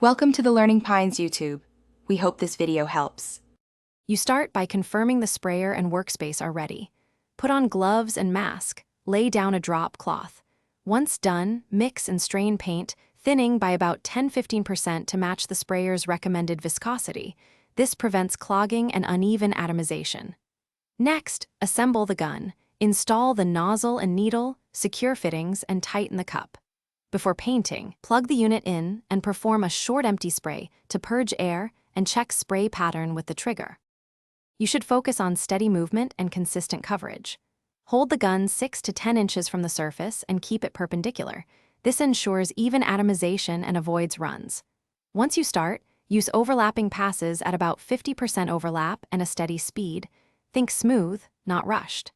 Welcome to the Learning Pines YouTube. We hope this video helps. You start by confirming the sprayer and workspace are ready. Put on gloves and mask. Lay down a drop cloth. Once done, mix and strain paint, thinning by about 10–15% to match the sprayer's recommended viscosity. This prevents clogging and uneven atomization. Next, assemble the gun. Install the nozzle and needle, secure fittings, and tighten the cup. Before painting, plug the unit in and perform a short empty spray to purge air and check spray pattern with the trigger. You should focus on steady movement and consistent coverage. Hold the gun 6 to 10 inches from the surface and keep it perpendicular. This ensures even atomization and avoids runs. Once you start, use overlapping passes at about 50% overlap and a steady speed. Think smooth, not rushed.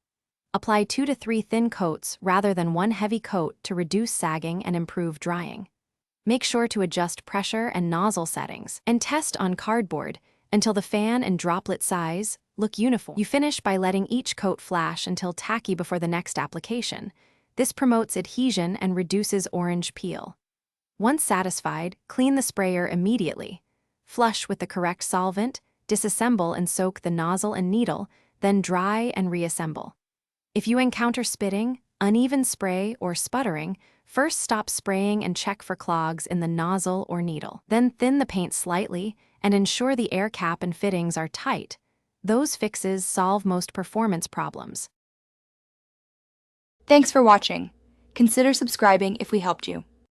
Apply 2 to 3 thin coats rather than one heavy coat to reduce sagging and improve drying. Make sure to adjust pressure and nozzle settings and test on cardboard until the fan and droplet size look uniform. You finish by letting each coat flash until tacky before the next application. This promotes adhesion and reduces orange peel. Once satisfied, clean the sprayer immediately. Flush with the correct solvent, disassemble and soak the nozzle and needle, then dry and reassemble. If you encounter spitting, uneven spray, or sputtering, first stop spraying and check for clogs in the nozzle or needle. Then thin the paint slightly and ensure the air cap and fittings are tight. Those fixes solve most performance problems. Thanks for watching. Consider subscribing if we helped you.